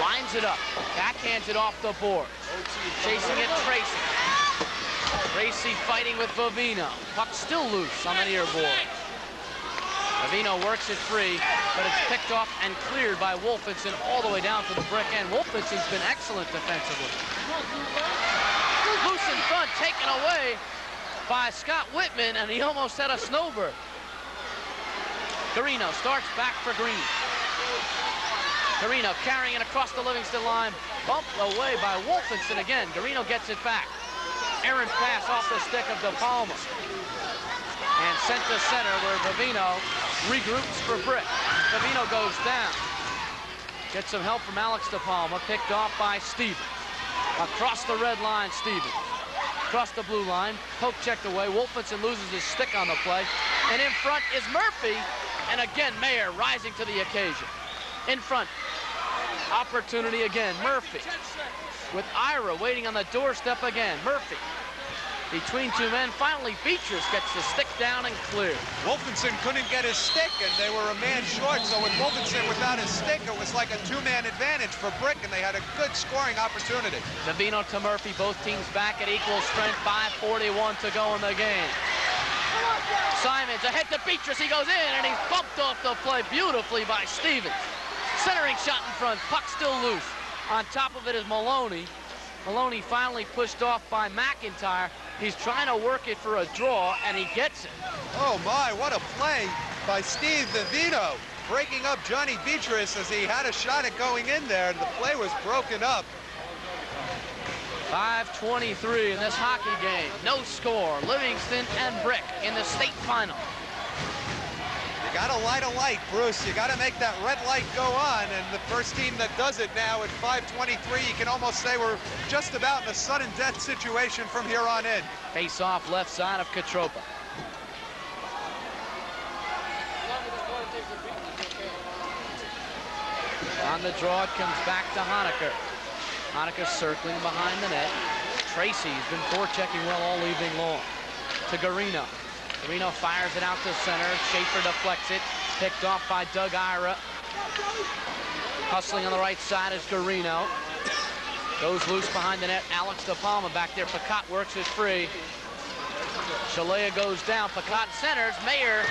Lines it up. Backhands it off the board. Chasing it, Tracy. Tracy fighting with Vivino. Puck still loose on the near board. Vivino works it free, but it's picked off and cleared by Wolfenson all the way down to the brick end. Wolfenson's been excellent defensively. Loose in front, taken away by Scott Whitman, and he almost had a snowbird. Garino starts back for Green. Garino carrying it across the Livingston line, bumped away by Wolfenson again. Garino gets it back. Errant pass off the stick of De Palma. And sent to center where Vivino regroups for Brick. Vivino goes down. Gets some help from Alex De Palma, picked off by Stevens. Across the red line, Stevens. Across the blue line, poke checked away. Wolfenson loses his stick on the play. And in front is Murphy. And again, Mayer rising to the occasion. In front, opportunity again, Murphy. With Ira waiting on the doorstep again, Murphy. Between two men, finally Beatrice gets the stick down and clear. Wolfenson couldn't get his stick, and they were a man short, so with Wolfenson without his stick, it was like a two-man advantage for Brick, and they had a good scoring opportunity. Vivino to Murphy, both teams back at equal strength, 5:41 to go in the game. Simons ahead to Beatrice, he goes in, and he's bumped off the play beautifully by Stevens. Centering shot in front, puck still loose. On top of it is Maloney. Maloney finally pushed off by McIntyre. He's trying to work it for a draw, and he gets it. Oh my, what a play by Steve Vivino, breaking up Johnny Beatrice as he had a shot at going in there. The play was broken up. 5:23 in this hockey game. No score. Livingston and Brick in the state final. You got to light a light, Bruce. You got to make that red light go on, and the first team that does it now at 5:23, you can almost say we're just about in a sudden death situation from here on in. Face off left side of Katropa. On the draw, it comes back to Honecker. Honecker circling behind the net. Tracy's been forechecking well all evening long. To Garino. Garino fires it out to center. Schaefer deflects it. Picked off by Doug Ira. Hustling on the right side is Garino. Goes loose behind the net. Alex De Palma back there. Pacat works it free. Shalea goes down. Pacat centers. Mayer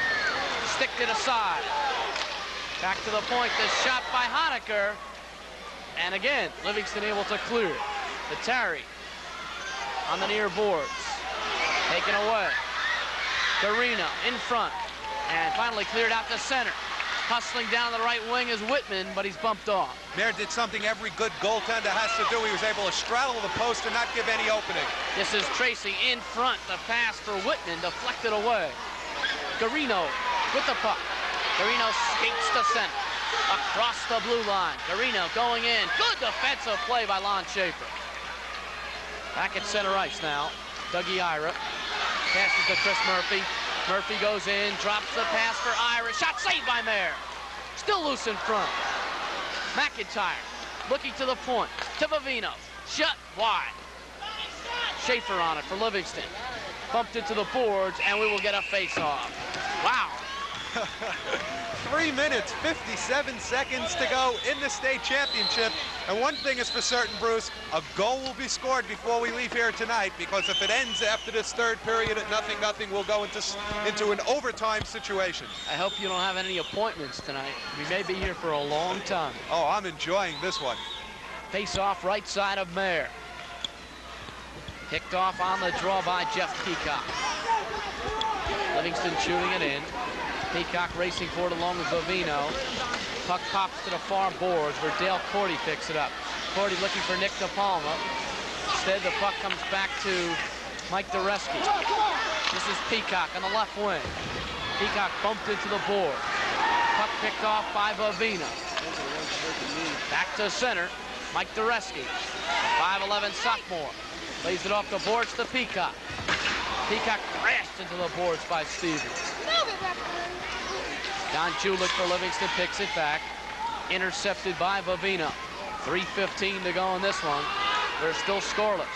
sticked it aside. Back to the point. The shot by Honecker. And again, Livingston able to clear. The Terry on the near boards. Taken away. Garino in front. And finally cleared out to center. Hustling down the right wing is Whitman, but he's bumped off. Mayer did something every good goaltender has to do. He was able to straddle the post and not give any opening. This is Tracy in front. The pass for Whitman deflected away. Garino with the puck. Garino skates to center. Across the blue line. Garino going in. Good defensive play by Lon Schaefer. Back at center ice now. Dougie Ira. Passes to Chris Murphy. Murphy goes in. Drops the pass for Ira. Shot saved by Mayer. Still loose in front. McIntyre looking to the point. To Vivino. Shut wide. Schaefer on it for Livingston. Bumped into the boards, and we will get a face-off. Wow. 3 minutes, 57 seconds to go in the state championship. And one thing is for certain, Bruce, a goal will be scored before we leave here tonight, because if it ends after this third period at 0-0, we'll go into an overtime situation. I hope you don't have any appointments tonight. We may be here for a long time. Oh, I'm enjoying this one. Face off right side of Mayer. Picked off on the draw by Jeff Peacock. Livingston shooting it in. Peacock racing forward along with Vivino. Puck pops to the far boards where Dale Cordy picks it up. Cordy looking for Nick De Palma. Instead, the puck comes back to Mike Doreski. This is Peacock on the left wing. Peacock bumped into the board. Puck picked off by Vivino. Back to center, Mike Doreski. 5'11" sophomore. Lays it off the boards to Peacock. Peacock crashed into the boards by Stevens. Don Julich for Livingston picks it back. Intercepted by Vivino. 3:15 to go in this one. They're still scoreless.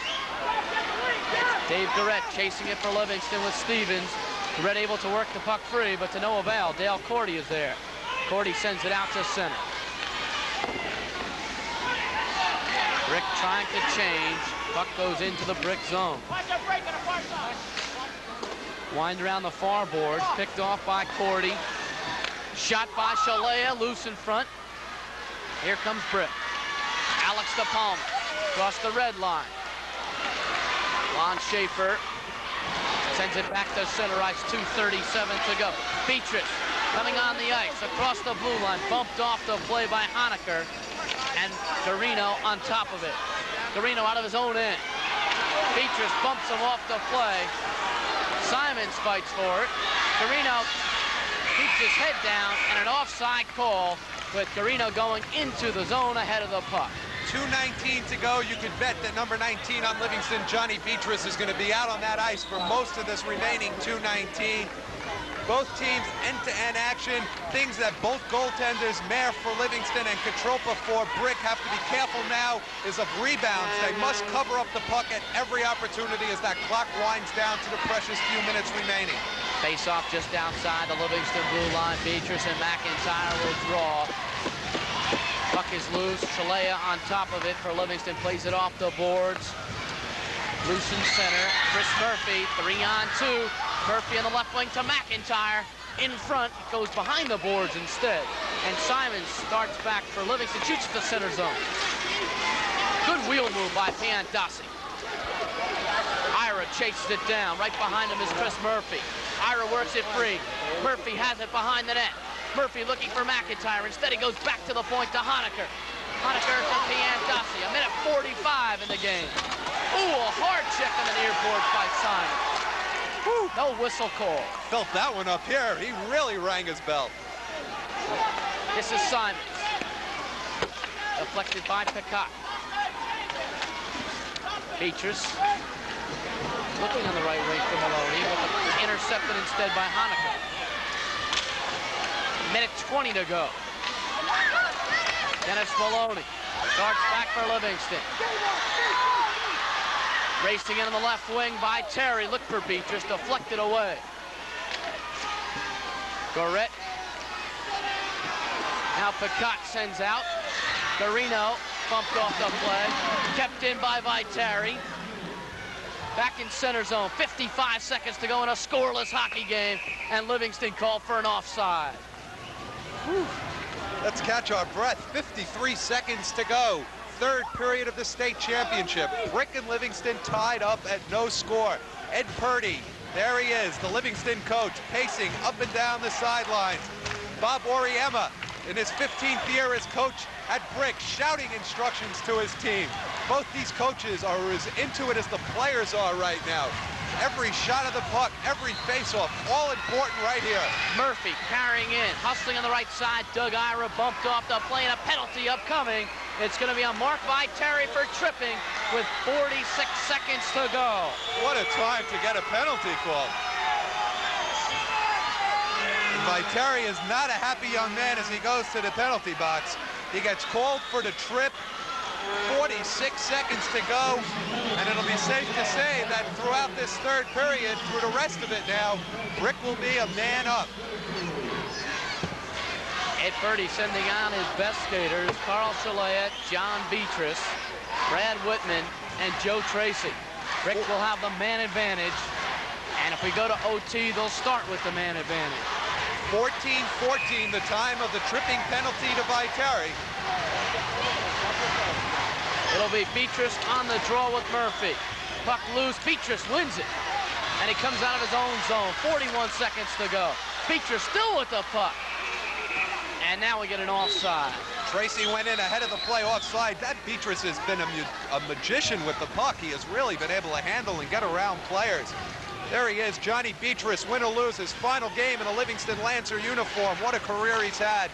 Dave Garrett chasing it for Livingston with Stevens. Garrett able to work the puck free, but to no avail. Dale Cordy is there. Cordy sends it out to center. Brick trying to change. Puck goes into the Brick zone. Wind around the far boards, picked off by Cordy. Shot by Shalea, loose in front. Here comes Brick. Alex DePalma across the red line. Lon Schaefer sends it back to center ice, 2:37 to go. Beatrice coming on the ice across the blue line, bumped off the play by Honecker, and Garino on top of it. Garino out of his own end. Beatrice bumps him off the play. Simons fights for it. Garino keeps his head down, and an offside call with Garino going into the zone ahead of the puck. 2:19 to go. You could bet that number 19 on Livingston, Johnny Beatrice, is going to be out on that ice for most of this remaining 2:19. Both teams end-to-end action, things that both goaltenders, Mayer for Livingston and Katropa for Brick, have to be careful now is of rebounds. They must cover up the puck at every opportunity as that clock winds down to the precious few minutes remaining. Face-off just outside the Livingston blue line. Beatrice and McIntyre will draw. Puck is loose. Shalea on top of it for Livingston. Plays it off the boards. Loose in center. Chris Murphy, 3-on-2. Murphy on the left wing to McIntyre. In front, it goes behind the boards instead. And Simons starts back for Livingston. Shoots the center zone. Good wheel move by Piantasi. Ira chases it down. Right behind him is Chris Murphy. Ira works it free. Murphy has it behind the net. Murphy looking for McIntyre. Instead, he goes back to the point to Honecker. Honecker to Piantasi. 1:45 in the game. Ooh, a hard check on the near boards by Simons. Whew, no whistle call. Felt that one up here. He really rang his bell. This is Simons. Deflected by Picard. Beatrice looking on the right wing for Maloney, but intercepted instead by Honecker. 1:20 to go. Dennis Maloney starts back for Livingston. Racing in on the left wing by Terry. Look for Beatrice, deflected away. Gorret. Now Picard sends out. Garino bumped off the play. Kept in by Viteri. Back in center zone. 55 seconds to go in a scoreless hockey game. And Livingston called for an offside. Whew. Let's catch our breath. 53 seconds to go. Third period of the state championship. Brick and Livingston tied up at no score. Ed Purdy, there he is, the Livingston coach, pacing up and down the sidelines. Bob Oriema, in his 15th year as coach at Brick, shouting instructions to his team. Both these coaches are as into it as the players are right now. Every shot of the puck, every face-off, all important right here. Murphy carrying in, hustling on the right side. Doug Ira bumped off the play, and a penalty upcoming. It's going to be a mark by Terry for tripping with 46 seconds to go. What a time to get a penalty call. Viteri is not a happy young man as he goes to the penalty box. He gets called for the trip. 46 seconds to go, and it'll be safe to say that throughout this third period, through the rest of it now, Brick will be a man up. Ed Purdy sending on his best skaters, Carl Shalea, John Beatrice, Brad Whitman, and Joe Tracy. Brick will have the man advantage, and if we go to OT, they'll start with the man advantage. 14-14, the time of the tripping penalty to Viteri. It'll be Beatrice on the draw with Murphy. Puck loose, Beatrice wins it. And he comes out of his own zone, 41 seconds to go. Beatrice still with the puck. And now we get an offside. Tracy went in ahead of the play offside. That Beatrice has been a magician with the puck. He has really been able to handle and get around players. There he is, Johnny Beatrice, win or lose, his final game in a Livingston Lancer uniform. What a career he's had.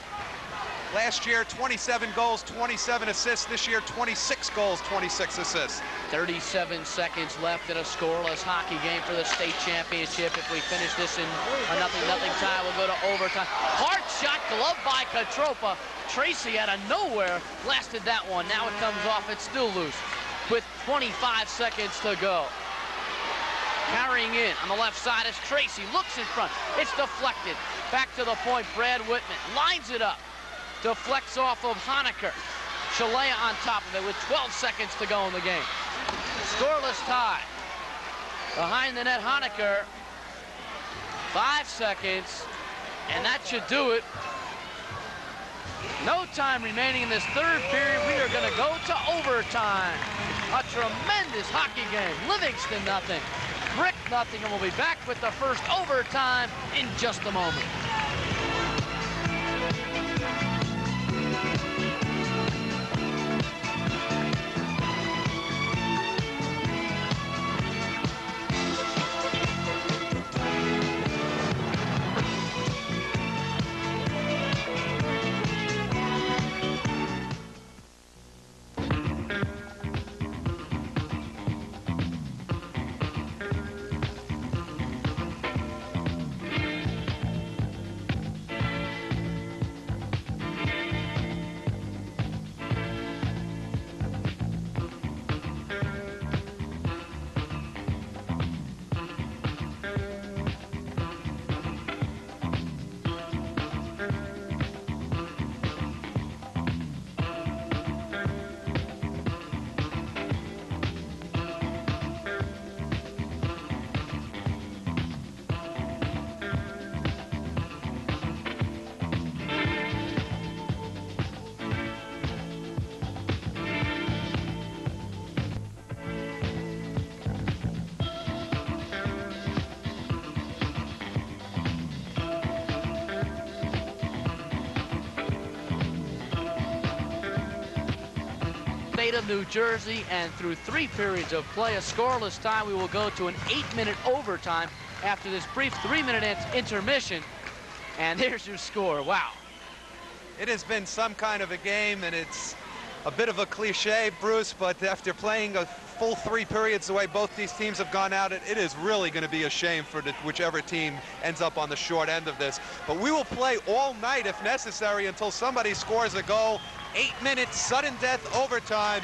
Last year, 27 goals, 27 assists. This year, 26 goals, 26 assists. 37 seconds left in a scoreless hockey game for the state championship. If we finish this in a 0-0 tie, we'll go to overtime. Hard shot, glove by Katropa. Tracy out of nowhere blasted that one. Now it comes off, it's still loose with 25 seconds to go. Carrying in on the left side is Tracy, looks in front. It's deflected. Back to the point, Brad Whitman lines it up. Deflects off of Honecker. Chalea on top of it with 12 seconds to go in the game. Scoreless tie. Behind the net, Honecker. 5 seconds, and that should do it. No time remaining in this third period. We are going to go to overtime. A tremendous hockey game. Livingston nothing, Brick nothing, and we'll be back with the first overtime in just a moment. State of New Jersey, and through 3 periods of play, a scoreless tie, we will go to an 8-minute overtime after this brief 3-minute intermission. And there's your score. Wow. It has been some kind of a game, and it's a bit of a cliche, Bruce, but after playing a full 3 periods the way both these teams have gone out, it is really going to be a shame for whichever team ends up on the short end of this. But we will play all night if necessary until somebody scores a goal. 8 minutes, sudden death overtime.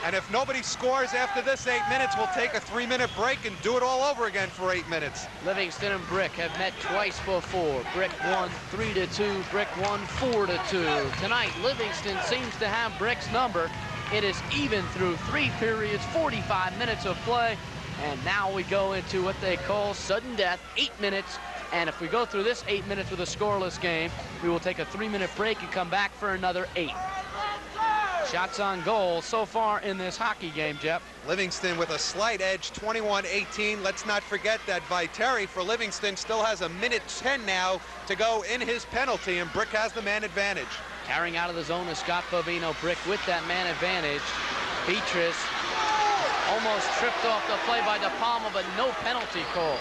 And if nobody scores after this 8 minutes, we'll take a 3-minute break and do it all over again for 8 minutes. Livingston and Brick have met twice before. Brick won 3-2, Brick won 4-2. Tonight, Livingston seems to have Brick's number. It is even through 3 periods, 45 minutes of play. And now we go into what they call sudden death, 8 minutes. And if we go through this 8 minutes with a scoreless game, we will take a 3-minute break and come back for another 8. Shots on goal so far in this hockey game, Jeff. Livingston with a slight edge, 21-18. Let's not forget that Viteri for Livingston still has 1:10 now to go in his penalty, and Brick has the man advantage. Carrying out of the zone is Scott Bovino. Brick with that man advantage. Beatrice almost tripped off the play by De Palma, but no penalty call.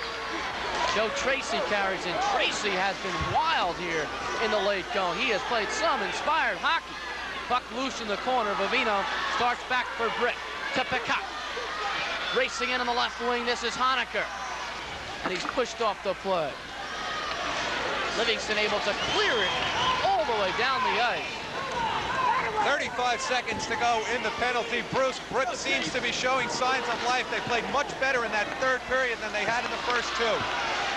Joe Tracy carries in. Tracy has been wild here in the late going. He has played some inspired hockey. Puck loose in the corner. Bovino starts back for Brick to Picot. Racing in on the left wing, this is Honecker. And he's pushed off the play. Livingston able to clear it all the way down the ice. 35 seconds to go in the penalty. Bruce, Brick seems to be showing signs of life. They played much better in that third period than they had in the first 2.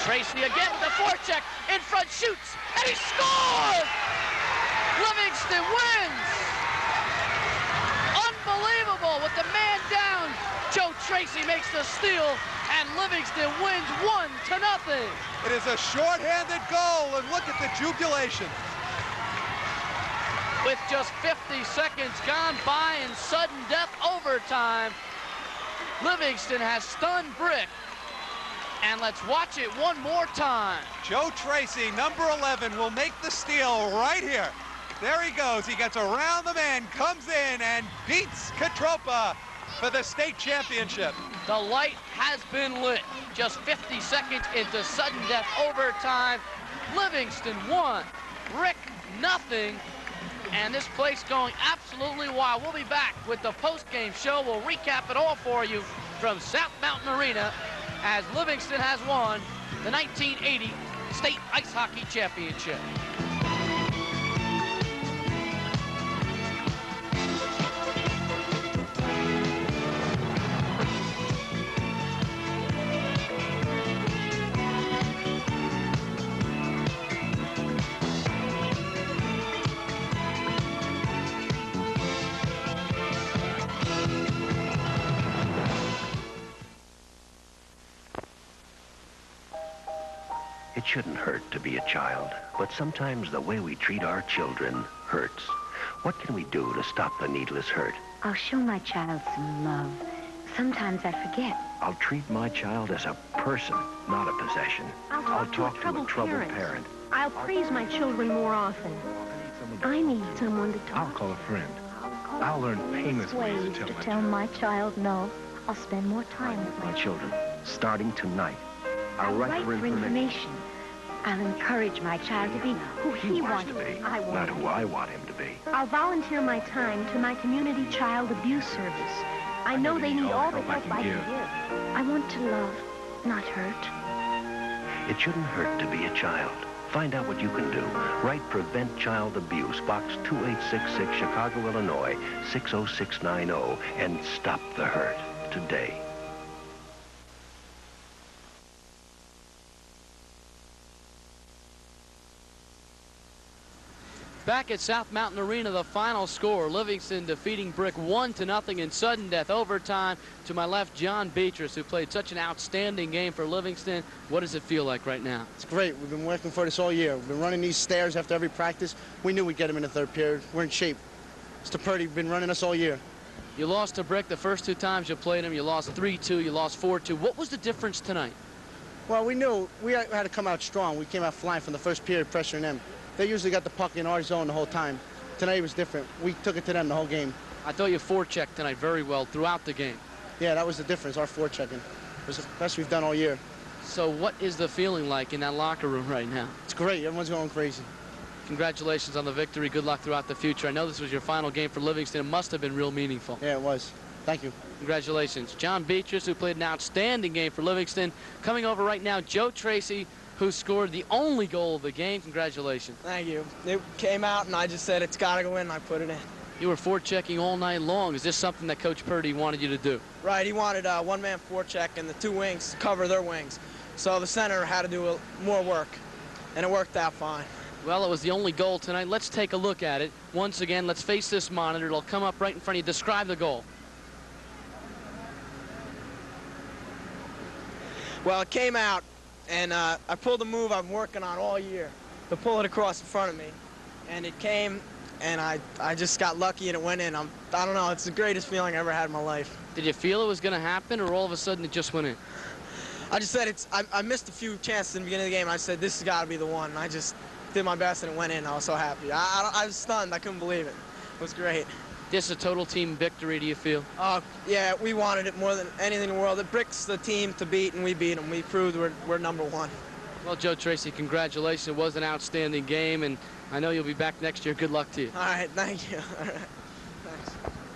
Tracy again with the forecheck. In front, shoots, and he scores! Livingston wins! Unbelievable, with the man down. Joe Tracy makes the steal, and Livingston wins 1-0. It is a shorthanded goal, and look at the jubilation. With just 50 seconds gone by in sudden death overtime, Livingston has stunned Brick. And let's watch it one more time. Joe Tracy, number 11, will make the steal right here. There he goes. He gets around the man, comes in, and beats Katropa for the state championship. The light has been lit. Just 50 seconds into sudden death overtime. Livingston 1, Brick nothing. And this place going absolutely wild. We'll be back with the post-game show. We'll recap it all for you from South Mountain Arena as Livingston has won the 1980 State Ice Hockey Championship. It shouldn't hurt to be a child, but sometimes the way we treat our children hurts. What can we do to stop the needless hurt? I'll show my child some love. Sometimes I forget. I'll treat my child as a person, not a possession. I'll talk to a troubled parent. I'll praise my children more often. I need someone to talk. I'll call a friend. I'll learn painless ways to tell my child no. I'll spend more time with my children. Starting tonight, I'll write for information. I'll encourage my child to be who he wants to be, I want not who I want him to be. I'll volunteer my time to my community child abuse service. I know they need all the help I can give. I want to love, not hurt. It shouldn't hurt to be a child. Find out what you can do. Write Prevent Child Abuse, Box 2866, Chicago, Illinois, 60690, and stop the hurt today. Back at South Mountain Arena, the final score, Livingston defeating Brick 1-0 in sudden death overtime. To my left, John Beatrice, who played such an outstanding game for Livingston. What does it feel like right now? It's great. We've been working for this all year. We've been running these stairs after every practice. We knew we'd get them in the third period. We're in shape. Mr. Purdy been running us all year. You lost to Brick the first 2 times you played him. You lost 3-2, you lost 4-2. What was the difference tonight? Well, we knew we had to come out strong. We came out flying from the first period, pressuring them. They usually got the puck in our zone the whole time. Tonight was different. We took it to them the whole game. I thought you forechecked tonight very well throughout the game. Yeah, that was the difference, our forechecking. It was the best we've done all year. So what is the feeling like in that locker room right now? It's great. Everyone's going crazy. Congratulations on the victory. Good luck throughout the future. I know this was your final game for Livingston. It must have been real meaningful. Yeah, it was. Thank you. Congratulations. John Beatrice, who played an outstanding game for Livingston. Coming over right now, Joe Tracy, who scored the only goal of the game. Congratulations. Thank you. It came out, and I just said, it's got to go in, and I put it in. You were forechecking all night long. Is this something that Coach Purdy wanted you to do? Right. He wanted a one-man forecheck and the 2 wings cover their wings. So the center had to do more work, and it worked out fine. Well, it was the only goal tonight. Let's take a look at it. Once again, let's face this monitor. It'll come up right in front of you. Describe the goal. Well, it came out, and I pulled a move I'm working on all year to pull it across in front of me. And it came, and I just got lucky, and it went in. I don't know. It's the greatest feeling I ever had in my life. Did you feel it was going to happen, or all of a sudden it just went in? I just said, I missed a few chances in the beginning of the game. I said, this has got to be the one. And I just did my best, and it went in. I was so happy. I was stunned. I couldn't believe it. It was great. This is a total team victory, do you feel? Yeah, we wanted it more than anything in the world. It Brick's the team to beat, and we beat them. We proved we're number 1. Well, Joe Tracy, congratulations. It was an outstanding game, and I know you'll be back next year. Good luck to you. All right, thank you. All right, thanks.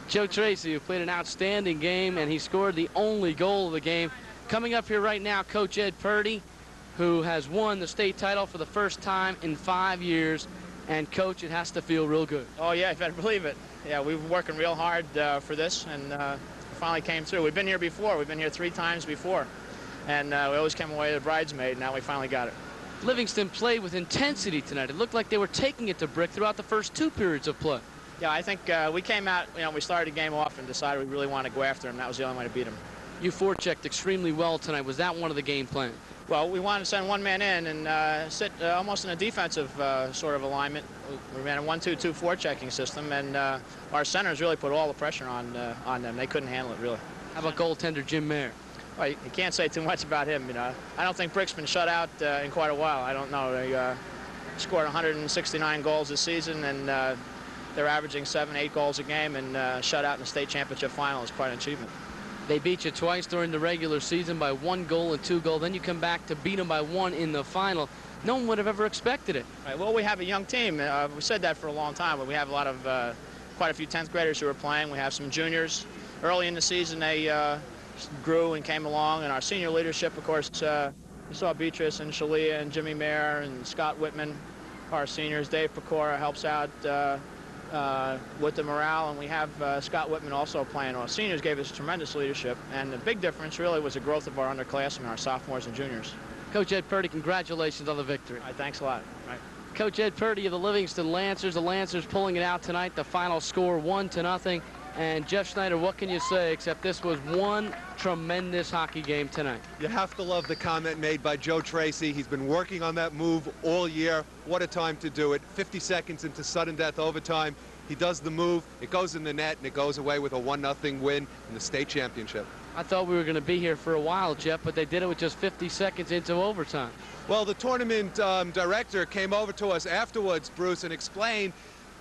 Joe Tracy, who played an outstanding game, and he scored the only goal of the game. Coming up here right now, Coach Ed Purdy, who has won the state title for the first time in 5 years. And, Coach, it has to feel real good. Oh, yeah, you better believe it. Yeah, we've been working real hard for this, and finally came through. We've been here before. We've been here 3 times before. And we always came away the bridesmaid. Now we finally got it. Livingston played with intensity tonight. It looked like they were taking it to Brick throughout the first 2 periods of play. Yeah, I think we came out, we started the game off and decided we really wanted to go after him. That was the only way to beat him. You forechecked extremely well tonight. Was that one of the game plans? Well, we wanted to send one man in and sit almost in a defensive sort of alignment. We ran a 1-2-2 forechecking system, and our centers really put all the pressure on them. They couldn't handle it, really. How about goaltender Jim Mayer? Well, you can't say too much about him. I don't think Brick's been shut out in quite a while. I don't know. They scored 169 goals this season, and they're averaging 7-8 goals a game, and shut out in the state championship final is quite an achievement. They beat you twice during the regular season by 1 goal and 2 goals. Then you come back to beat them by 1 in the final. No one would have ever expected it. Right, well, we have a young team. We said that for a long time, but we have a lot of, quite a few 10th graders who are playing. We have some juniors. Early in the season, they grew and came along, and our senior leadership, of course, you saw Beatrice and Shalia and Jimmy Mayer and Scott Whitman, our seniors. Dave Pecora helps out with the morale, and we have Scott Whitman also playing. Our seniors gave us tremendous leadership, and the big difference really was the growth of our underclassmen, our sophomores and juniors. Coach Ed Purdy, congratulations on the victory. All right, thanks a lot. All right. Coach Ed Purdy of the Livingston Lancers. The Lancers pulling it out tonight. The final score 1-0. And Jeff Schneider, what can you say except this was one tremendous hockey game tonight? You have to love the comment made by Joe Tracy. He's been working on that move all year. What a time to do it. 50 seconds into sudden death overtime. He does the move, it goes in the net, and it goes away with a 1-0 win in the state championship. I thought we were going to be here for a while, Jeff, but they did it with just 50 seconds into overtime. Well, the tournament director came over to us afterwards, Bruce, and explained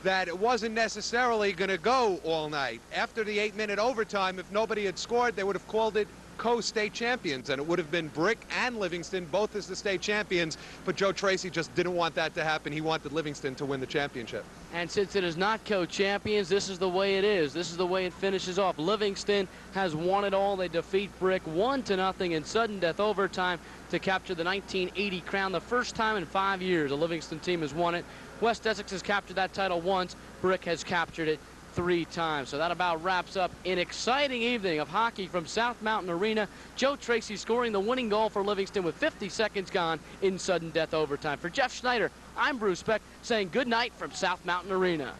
that it wasn't necessarily going to go all night. After the 8-minute overtime, if nobody had scored, they would have called it co-state champions, and it would have been Brick and Livingston both as the state champions, but Joe Tracy just didn't want that to happen. He wanted Livingston to win the championship. And since it is not co-champions, this is the way it is. This is the way it finishes off. Livingston has won it all. They defeat Brick 1-0 in sudden death overtime to capture the 1980 crown. The first time in 5 years a Livingston team has won it. West Essex has captured that title once. Brick has captured it 3 times. So that about wraps up an exciting evening of hockey from South Mountain Arena. Joe Tracy scoring the winning goal for Livingston with 50 seconds gone in sudden death overtime. For Jeff Schneider, I'm Bruce Beck saying good night from South Mountain Arena.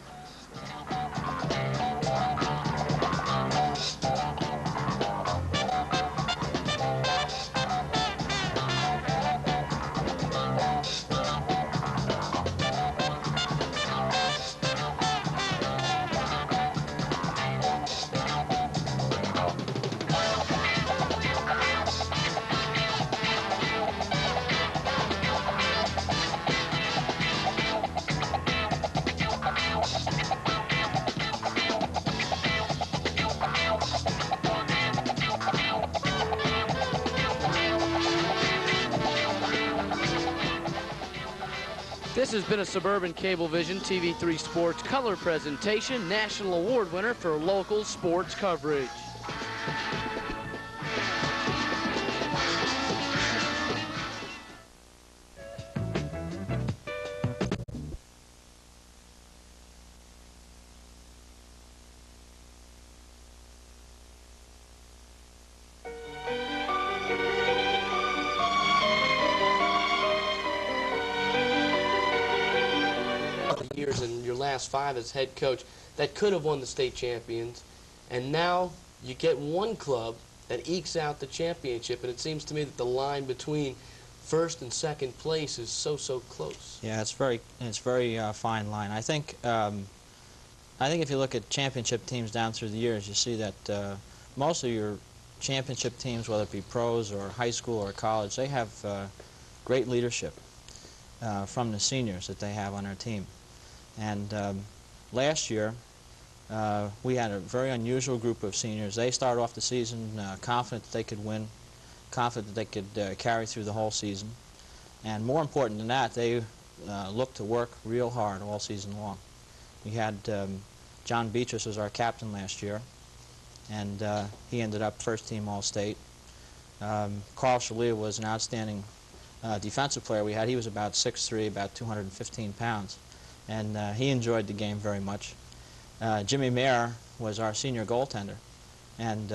This has been a Suburban Cablevision TV3 Sports color presentation, National Award winner for local sports coverage. Years in your last 5 as head coach that could have won the state champions, and now you get one club that ekes out the championship, and it seems to me that the line between first and second place is so close. Yeah, it's very fine line. I think if you look at championship teams down through the years, you see that most of your championship teams, whether it be pros or high school or college, they have great leadership from the seniors that they have on their team. And last year, we had a very unusual group of seniors. They started off the season confident that they could win, confident that they could carry through the whole season. And more important than that, they looked to work real hard all season long. We had John Beatrice as our captain last year, and he ended up first team All-State. Carl Shalia was an outstanding defensive player we had. He was about 6'3", about 215 pounds. And he enjoyed the game very much. Jimmy Mayer was our senior goaltender, and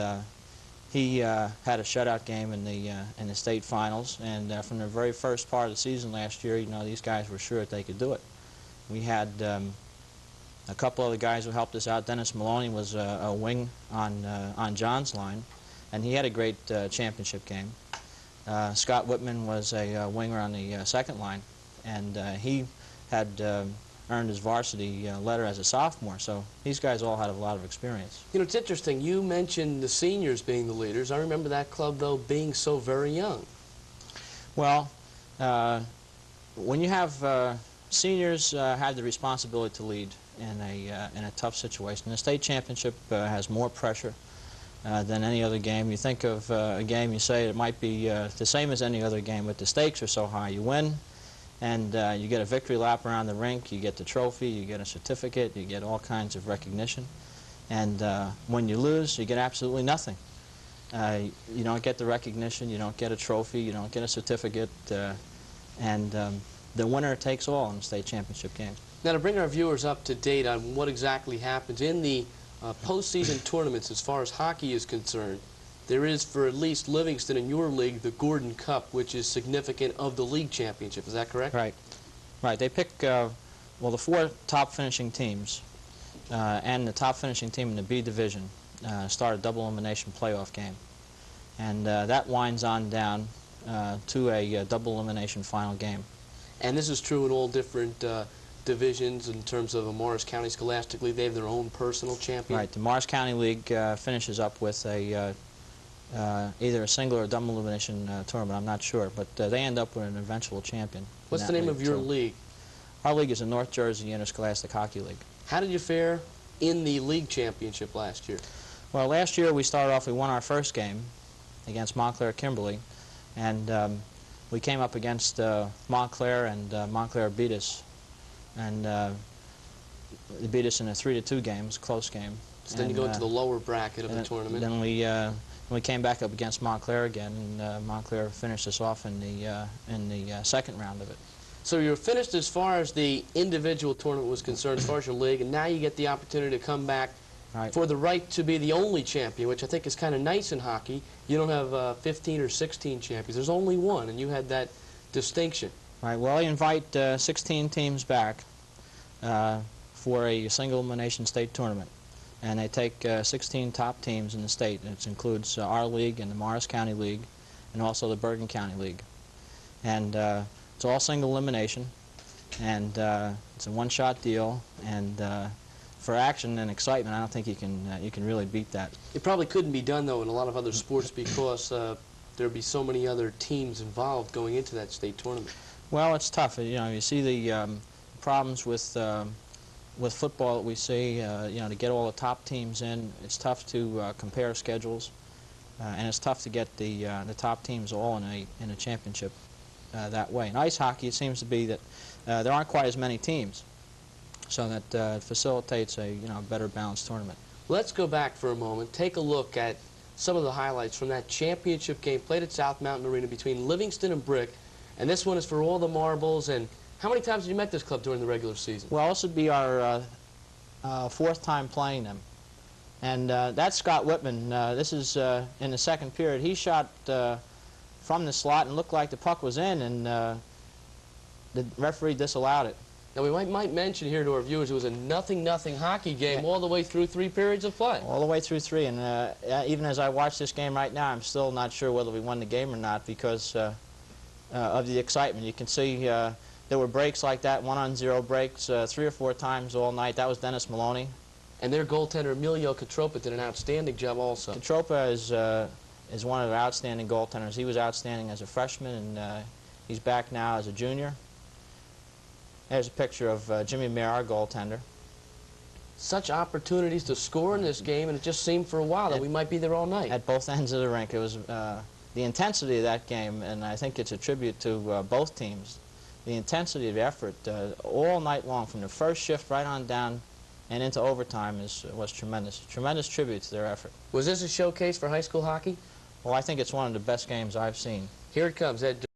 he had a shutout game in the state finals. And from the very first part of the season last year, you know, these guys were sure that they could do it. We had a couple other guys who helped us out. Dennis Maloney was a wing on John's line, and he had a great championship game. Scott Whitman was a winger on the second line, and he had earned his varsity letter as a sophomore, so these guys all had a lot of experience. You know, it's interesting, you mentioned the seniors being the leaders. I remember that club, though, being so very young. Well, when you have seniors have the responsibility to lead in a tough situation. The state championship has more pressure than any other game. You think of a game, you say it might be the same as any other game, but the stakes are so high. You win, and you get a victory lap around the rink, you get the trophy, you get a certificate, you get all kinds of recognition. And when you lose, you get absolutely nothing. You don't get the recognition, you don't get a trophy, you don't get a certificate, and the winner takes all in the state championship game. Now, to bring our viewers up to date on what exactly happens in the postseason tournaments as far as hockey is concerned, there is, for at least Livingston in your league, the Gordon Cup, which is significant of the league championship. Is that correct? Right. Right. They pick, well, the 4 top finishing teams, and the top finishing team in the B division start a double elimination playoff game. And that winds on down to a double elimination final game. And this is true in all different divisions in terms of a Morris County Scholastic League. They have their own personal champion. Right. The Morris County League finishes up with a either a single or double elimination tournament. I'm not sure, but they end up with an eventual champion. What's the name of your league? Our league is the North Jersey Interscholastic Hockey League. How did you fare in the league championship last year? Well, last year we started off, we won our first game against Montclair Kimberly, and we came up against Montclair, and Montclair beat us, and they beat us in a 3-2 game. It was a close game. So then you go into the lower bracket of the tournament. Then we came back up against Montclair again, and Montclair finished us off in the second round of it. So you're finished as far as the individual tournament was concerned, as far as your league, and now you get the opportunity to come back for the right to be the only champion, which I think is kind of nice in hockey. You don't have 15 or 16 champions. There's only one, and you had that distinction. Right. Well, you invite 16 teams back for a single elimination state tournament, and they take 16 top teams in the state. It includes our league and the Morris County League, and also the Bergen County League, and it's all single elimination, and it's a one-shot deal, and for action and excitement, I don't think you can really beat that. It probably couldn't be done though in a lot of other sports because there'd be so many other teams involved going into that state tournament. Well, it's tough. You know, you see the problems with football that we see. You know, to get all the top teams in, it's tough to compare schedules, and it's tough to get the top teams all in a championship that way. In ice hockey, it seems to be that there aren't quite as many teams, so that it facilitates a better balanced tournament. Let's go back for a moment. Take a look at some of the highlights from that championship game played at South Mountain Arena between Livingston and Brick, and this one is for all the marbles. And how many times have you met this club during the regular season? Well, this would be our fourth time playing them, and that's Scott Whitman. This is in the second period. He shot from the slot and looked like the puck was in, and the referee disallowed it. Now, we might mention here to our viewers it was a 0-0 hockey game all the way through 3 periods of play. All the way through 3, and even as I watch this game right now, I'm still not sure whether we won the game or not because of the excitement. You can see there were breaks like that, 1-on-0 breaks 3 or 4 times all night. That was Dennis Maloney. And their goaltender, Emilio Catropa, did an outstanding job also. Catropa is one of the outstanding goaltenders. He was outstanding as a freshman, and he's back now as a junior. There's a picture of Jimmy Mayer, our goaltender. Such opportunities to score in this game, and it just seemed for a while that we might be there all night. At both ends of the rink. It was the intensity of that game, and I think it's a tribute to both teams. The intensity of effort all night long, from the first shift right on down and into overtime, was tremendous. Tremendous tribute to their effort. Was this a showcase for high school hockey? Well, I think it's one of the best games I've seen. Here it comes, Ed.